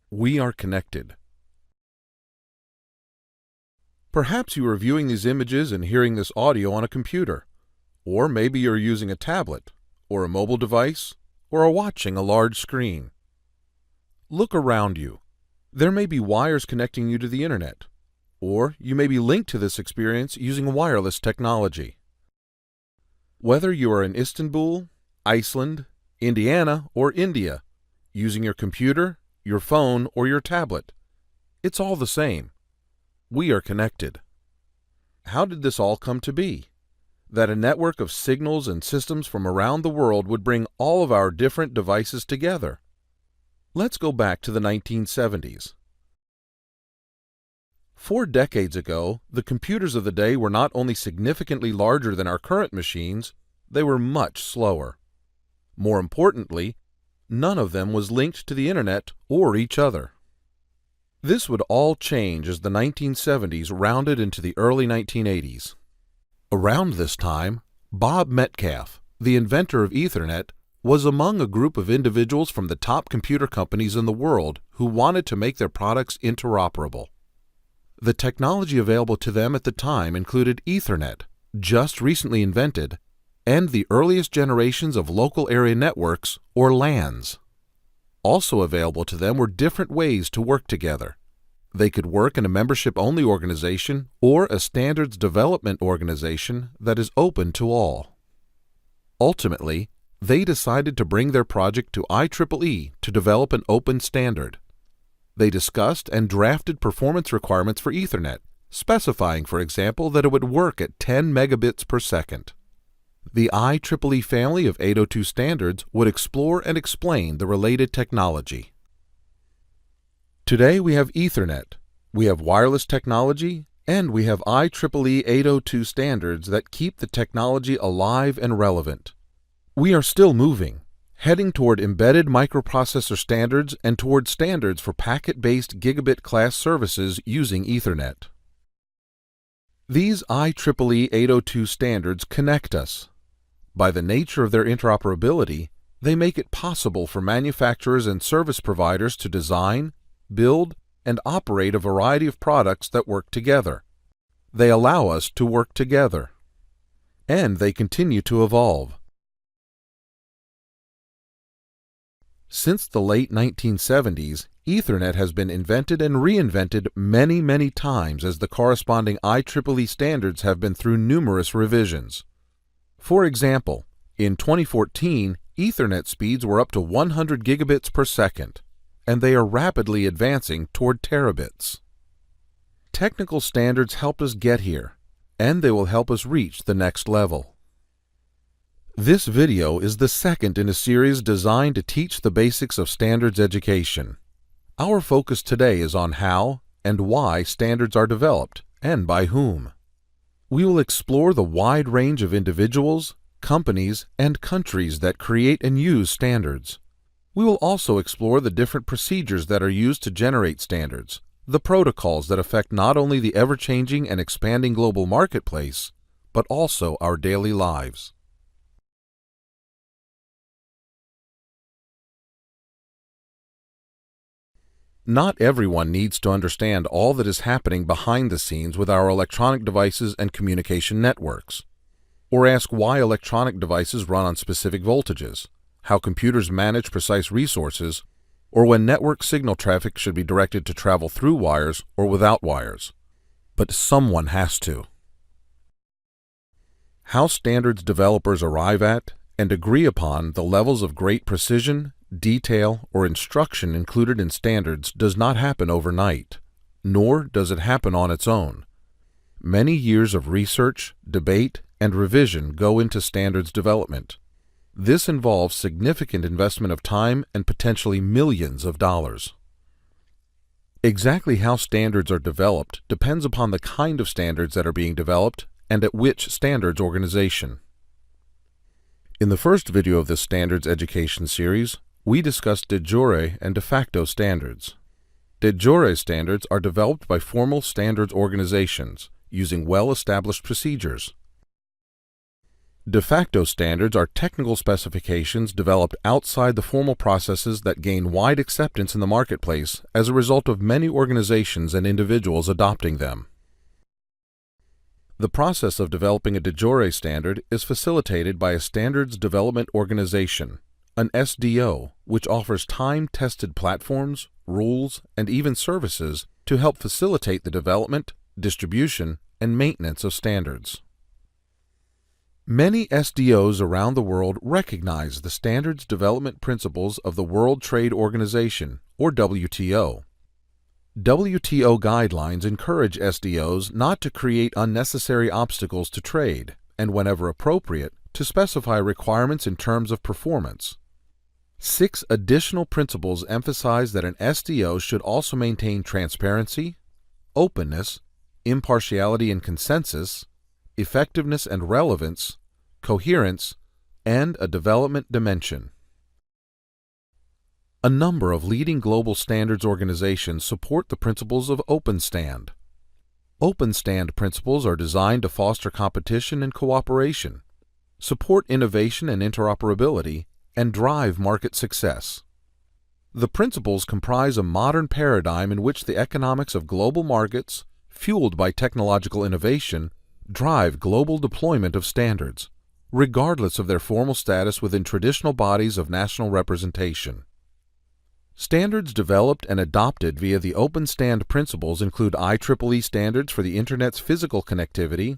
We are connected. Perhaps you are viewing these images and hearing this audio on a computer, or maybe you're using a tablet, or a mobile device, or are watching a large screen. Look around you. There may be wires connecting you to the internet, or you may be linked to this experience using wireless technology. Whether you are in Istanbul, Iceland, Indiana, or India, using your computer, your phone, or your tablet, it's all the same. We are connected. How did this all come to be? That a network of signals and systems from around the world would bring all of our different devices together? Let's go back to the 1970s. 4 decades ago, the computers of the day were not only significantly larger than our current machines, they were much slower. More importantly, none of them was linked to the internet or each other. This would all change as the 1970s rounded into the early 1980s. Around this time, Bob Metcalfe, the inventor of Ethernet, was among a group of individuals from the top computer companies in the world who wanted to make their products interoperable. The technology available to them at the time included Ethernet, just recently invented, and the earliest generations of local area networks, or LANs. Also available to them were different ways to work together. They could work in a membership-only organization or a standards development organization that is open to all. Ultimately, they decided to bring their project to IEEE to develop an open standard. They discussed and drafted performance requirements for Ethernet, specifying, for example, that it would work at 10 megabits per second. The IEEE family of 802 standards would explore and explain the related technology. Today we have Ethernet, we have wireless technology, and we have IEEE 802 standards that keep the technology alive and relevant. We are still moving, heading toward embedded microprocessor standards and toward standards for packet-based gigabit-class services using Ethernet. These IEEE 802 standards connect us. By the nature of their interoperability, they make it possible for manufacturers and service providers to design, build, and operate a variety of products that work together. They allow us to work together. And they continue to evolve. Since the late 1970s, Ethernet has been invented and reinvented many times as the corresponding IEEE standards have been through numerous revisions. For example, in 2014, Ethernet speeds were up to 100 gigabits per second, and they are rapidly advancing toward terabits. Technical standards helped us get here, and they will help us reach the next level. This video is the second in a series designed to teach the basics of standards education. Our focus today is on how and why standards are developed, and by whom. We will explore the wide range of individuals, companies, and countries that create and use standards. We will also explore the different procedures that are used to generate standards, the protocols that affect not only the ever-changing and expanding global marketplace, but also our daily lives. Not everyone needs to understand all that is happening behind the scenes with our electronic devices and communication networks, or ask why electronic devices run on specific voltages, how computers manage precise resources, or when network signal traffic should be directed to travel through wires or without wires. But someone has to. How standards developers arrive at and agree upon the levels of great precision, detail, or instruction included in standards does not happen overnight, nor does it happen on its own. Many years of research, debate, and revision go into standards development. This involves significant investment of time and potentially millions of dollars. Exactly how standards are developed depends upon the kind of standards that are being developed and at which standards organization. In the first video of this standards education series, we discussed de jure and de facto standards. De jure standards are developed by formal standards organizations using well-established procedures. De facto standards are technical specifications developed outside the formal processes that gain wide acceptance in the marketplace as a result of many organizations and individuals adopting them. The process of developing a de jure standard is facilitated by a standards development organization, an SDO, which offers time-tested platforms, rules, and even services to help facilitate the development, distribution, and maintenance of standards. Many SDOs around the world recognize the standards development principles of the World Trade Organization, or WTO. WTO guidelines encourage SDOs not to create unnecessary obstacles to trade, and whenever appropriate, to specify requirements in terms of performance. 6 additional principles emphasize that an SDO should also maintain transparency, openness, impartiality and consensus, effectiveness and relevance, coherence, and a development dimension. A number of leading global standards organizations support the principles of open stand. Open stand principles are designed to foster competition and cooperation, support innovation and interoperability, and drive market success. The principles comprise a modern paradigm in which the economics of global markets, fueled by technological innovation, drive global deployment of standards, regardless of their formal status within traditional bodies of national representation. Standards developed and adopted via the open stand principles include IEEE standards for the Internet's physical connectivity,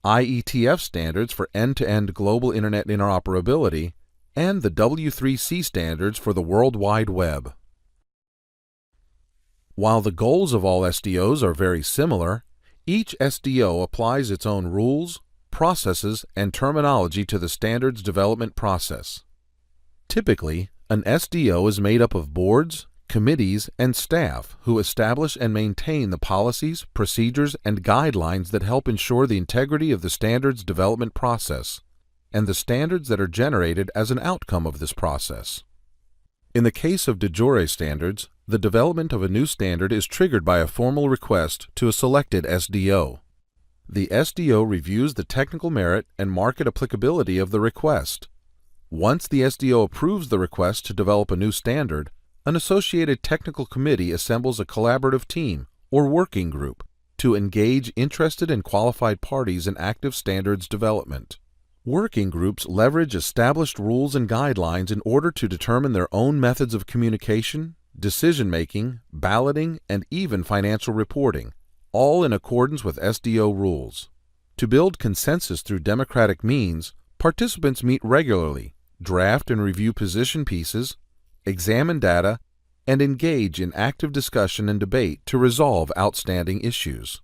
IETF standards for end-to-end global Internet interoperability, and the W3C standards for the World Wide Web. While the goals of all SDOs are very similar, each SDO applies its own rules, processes, and terminology to the standards development process. Typically, an SDO is made up of boards, committees, and staff who establish and maintain the policies, procedures, and guidelines that help ensure the integrity of the standards development process and the standards that are generated as an outcome of this process. In the case of de jure standards, the development of a new standard is triggered by a formal request to a selected SDO. The SDO reviews the technical merit and market applicability of the request. Once the SDO approves the request to develop a new standard, an associated technical committee assembles a collaborative team or working group to engage interested and qualified parties in active standards development. Working groups leverage established rules and guidelines in order to determine their own methods of communication, decision-making, balloting, and even financial reporting, all in accordance with SDO rules. To build consensus through democratic means, participants meet regularly, draft and review position pieces, examine data, and engage in active discussion and debate to resolve outstanding issues.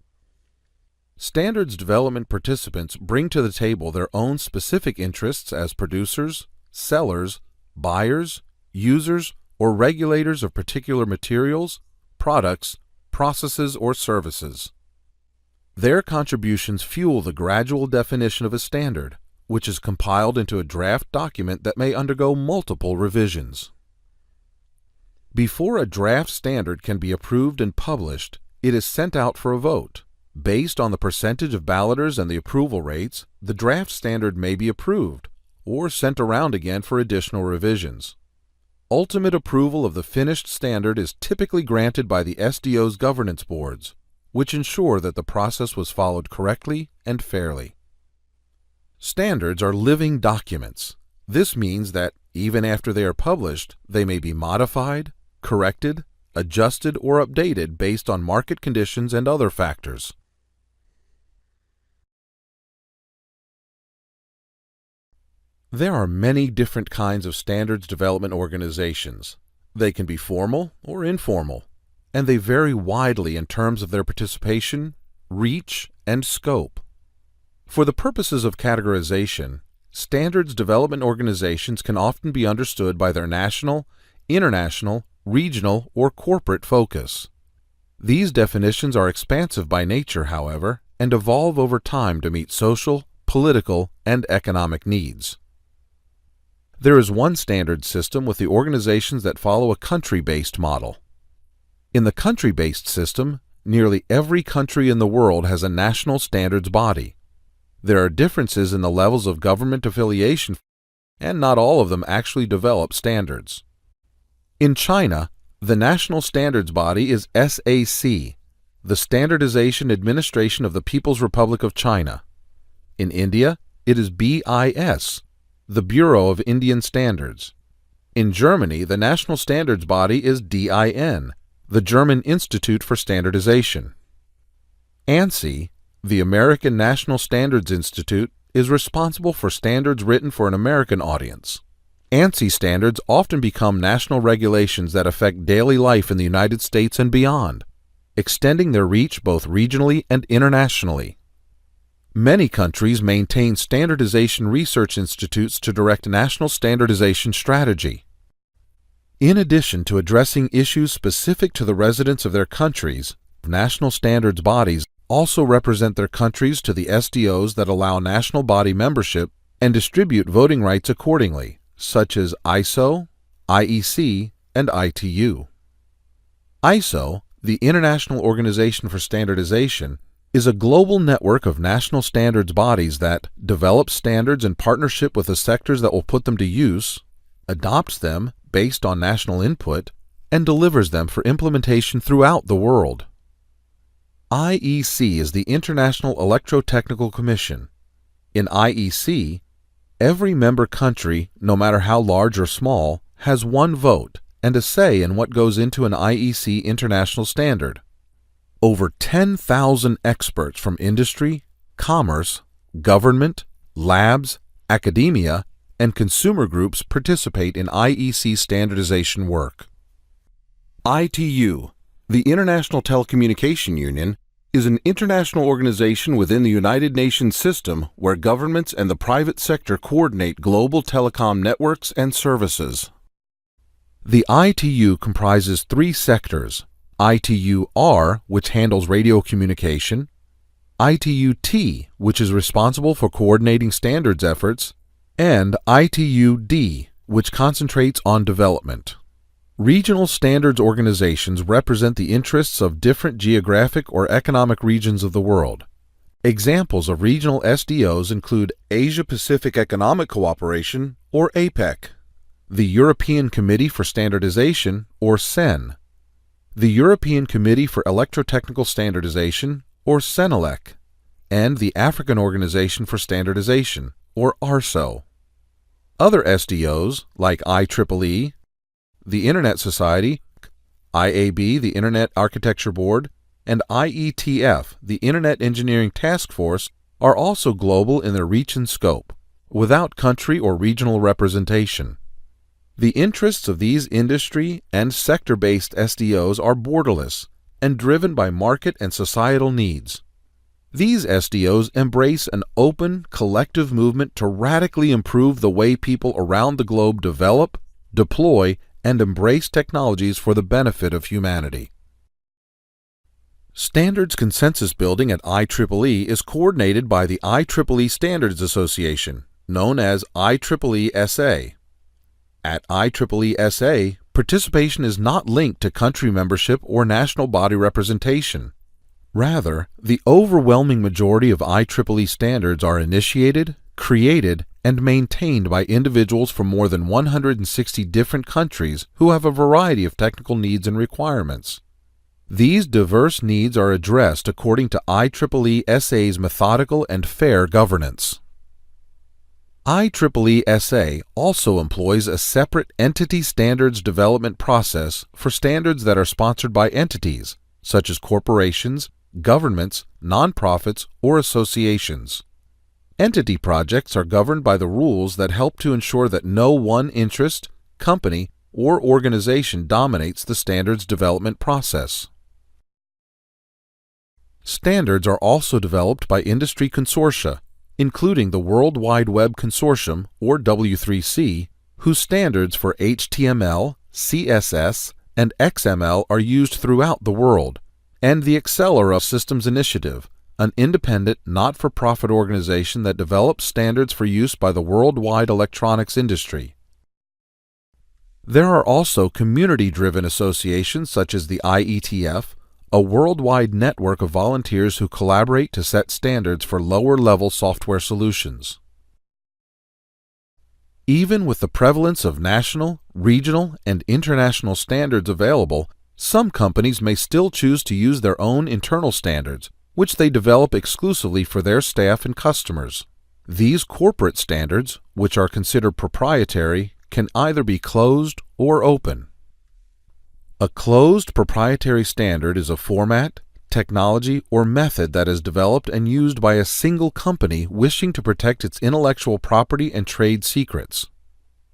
Standards development participants bring to the table their own specific interests as producers, sellers, buyers, users, or regulators of particular materials, products, processes, or services. Their contributions fuel the gradual definition of a standard, which is compiled into a draft document that may undergo multiple revisions. Before a draft standard can be approved and published, it is sent out for a vote. Based on the percentage of balloters and the approval rates, the draft standard may be approved or sent around again for additional revisions. Ultimate approval of the finished standard is typically granted by the SDO's governance boards, which ensure that the process was followed correctly and fairly. Standards are living documents. This means that, even after they are published, they may be modified, corrected, adjusted, or updated based on market conditions and other factors. There are many different kinds of standards development organizations. They can be formal or informal. and they vary widely in terms of their participation, reach, and scope. For the purposes of categorization, standards development organizations can often be understood by their national, international, regional, or corporate focus. These definitions are expansive by nature, however, and evolve over time to meet social, political, and economic needs. There is one standard system with the organizations that follow a country-based model. In the country-based system, nearly every country in the world has a national standards body. There are differences in the levels of government affiliation, and not all of them actually develop standards. In China, the national standards body is SAC, the Standardization Administration of the People's Republic of China. In India, it is BIS, the Bureau of Indian Standards. In Germany, the national standards body is DIN, the German Institute for Standardization. ANSI, the American National Standards Institute, is responsible for standards written for an American audience. ANSI standards often become national regulations that affect daily life in the United States and beyond, extending their reach both regionally and internationally. Many countries maintain standardization research institutes to direct national standardization strategy. In addition to addressing issues specific to the residents of their countries, national standards bodies also represent their countries to the SDOs that allow national body membership and distribute voting rights accordingly, such as ISO, IEC, and ITU. ISO, the International Organization for Standardization, is a global network of national standards bodies that develop standards in partnership with the sectors that will put them to use, adopts them based on national input, and delivers them for implementation throughout the world. IEC is the International Electrotechnical Commission. In IEC, every member country, no matter how large or small, has one vote and a say in what goes into an IEC international standard. Over 10,000 experts from industry, commerce, government, labs, academia, and consumer groups participate in IEC standardization work. ITU, the International Telecommunication Union, is an international organization within the United Nations system where governments and the private sector coordinate global telecom networks and services. The ITU comprises three sectors: ITU-R, which handles radio communication, ITU-T, which is responsible for coordinating standards efforts, and ITU-D, which concentrates on development. Regional standards organizations represent the interests of different geographic or economic regions of the world. Examples of regional SDOs include Asia-Pacific Economic Cooperation, or APEC, the European Committee for Standardization, or CEN, the European Committee for Electrotechnical Standardization, or CENELEC, and the African Organization for Standardization, or ARSO. Other SDOs, like IEEE, the Internet Society, IAB, the Internet Architecture Board, and IETF, the Internet Engineering Task Force, are also global in their reach and scope, without country or regional representation. The interests of these industry and sector-based SDOs are borderless and driven by market and societal needs. These SDOs embrace an open, collective movement to radically improve the way people around the globe develop, deploy, and embrace technologies for the benefit of humanity. Standards consensus building at IEEE is coordinated by the IEEE Standards Association, known as IEEE-SA. At IEEE-SA, participation is not linked to country membership or national body representation. Rather, the overwhelming majority of IEEE standards are initiated, created, and maintained by individuals from more than 160 different countries who have a variety of technical needs and requirements. These diverse needs are addressed according to IEEE-SA's methodical and fair governance. IEEE-SA also employs a separate entity standards development process for standards that are sponsored by entities, such as corporations, governments, nonprofits, or associations. Entity projects are governed by the rules that help to ensure that no one interest, company, or organization dominates the standards development process. Standards are also developed by industry consortia, including the World Wide Web Consortium, or W3C, whose standards for HTML, CSS, and XML are used throughout the world, and the Accelera Systems Initiative, an independent, not-for-profit organization that develops standards for use by the worldwide electronics industry. There are also community-driven associations such as the IETF, a worldwide network of volunteers who collaborate to set standards for lower-level software solutions. Even with the prevalence of national, regional, and international standards available, some companies may still choose to use their own internal standards, which they develop exclusively for their staff and customers. These corporate standards, which are considered proprietary, can either be closed or open. A closed proprietary standard is a format, technology, or method that is developed and used by a single company wishing to protect its intellectual property and trade secrets.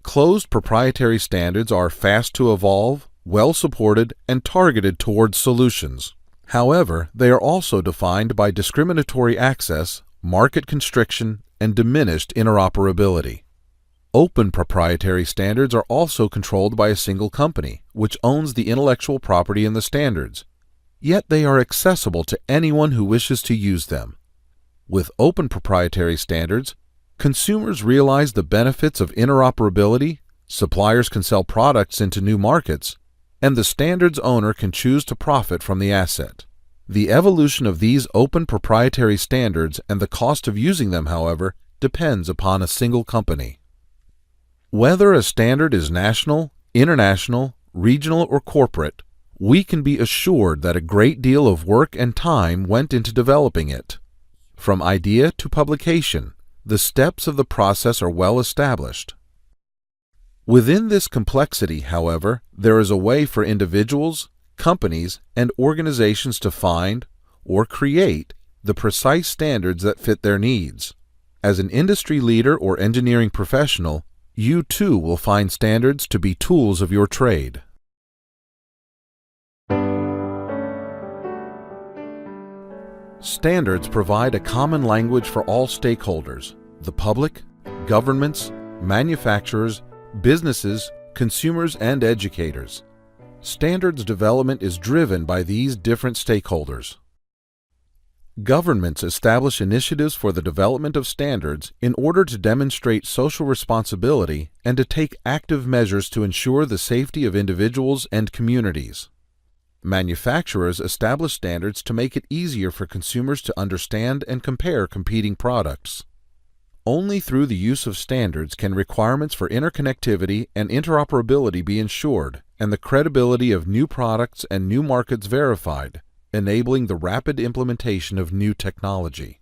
Closed proprietary standards are fast to evolve, well-supported, and targeted towards solutions. However, they are also defined by discriminatory access, market constriction, and diminished interoperability. Open proprietary standards are also controlled by a single company, which owns the intellectual property in the standards, yet they are accessible to anyone who wishes to use them. With open proprietary standards, consumers realize the benefits of interoperability, suppliers can sell products into new markets, and the standard's owner can choose to profit from the asset. The evolution of these open proprietary standards and the cost of using them, however, depends upon a single company. Whether a standard is national, international, regional, or corporate, we can be assured that a great deal of work and time went into developing it. From idea to publication, the steps of the process are well established. Within this complexity, however, there is a way for individuals, companies, and organizations to find or create the precise standards that fit their needs. As an industry leader or engineering professional, you too will find standards to be tools of your trade. Standards provide a common language for all stakeholders: the public, governments, manufacturers, businesses, consumers, and educators. Standards development is driven by these different stakeholders. Governments establish initiatives for the development of standards in order to demonstrate social responsibility and to take active measures to ensure the safety of individuals and communities. Manufacturers establish standards to make it easier for consumers to understand and compare competing products. Only through the use of standards can requirements for interconnectivity and interoperability be ensured and the credibility of new products and new markets verified, enabling the rapid implementation of new technology.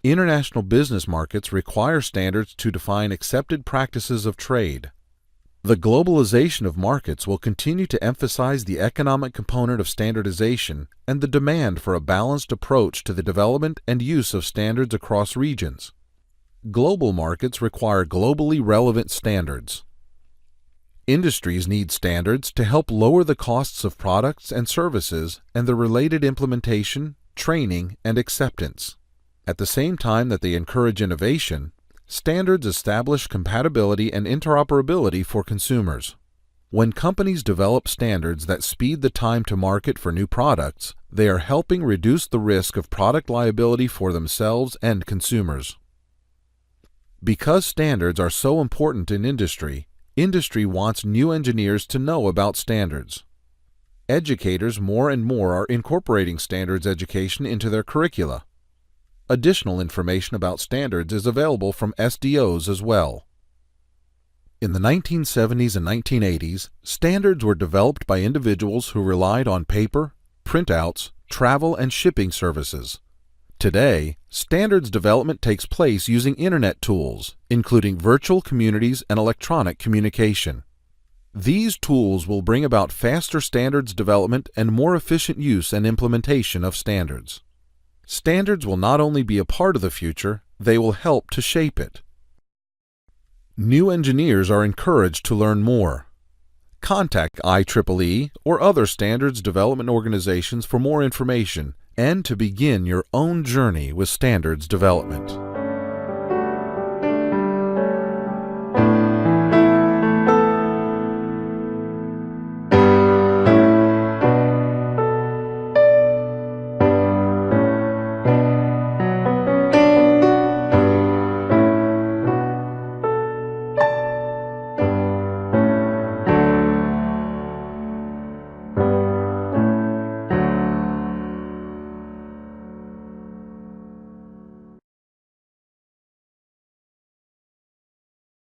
International business markets require standards to define accepted practices of trade. The globalization of markets will continue to emphasize the economic component of standardization and the demand for a balanced approach to the development and use of standards across regions. Global markets require globally relevant standards. Industries need standards to help lower the costs of products and services and the related implementation, training, and acceptance. At the same time that they encourage innovation, standards establish compatibility and interoperability for consumers. When companies develop standards that speed the time to market for new products, they are helping reduce the risk of product liability for themselves and consumers. Because standards are so important in industry, industry wants new engineers to know about standards. Educators more and more are incorporating standards education into their curricula. Additional information about standards is available from SDOs as well. In the 1970s and 1980s, standards were developed by individuals who relied on paper, printouts, travel, and shipping services. Today, standards development takes place using Internet tools, including virtual communities and electronic communication. These tools will bring about faster standards development and more efficient use and implementation of standards. Standards will not only be a part of the future, they will help to shape it. New engineers are encouraged to learn more. Contact IEEE or other standards development organizations for more information and to begin your own journey with standards development.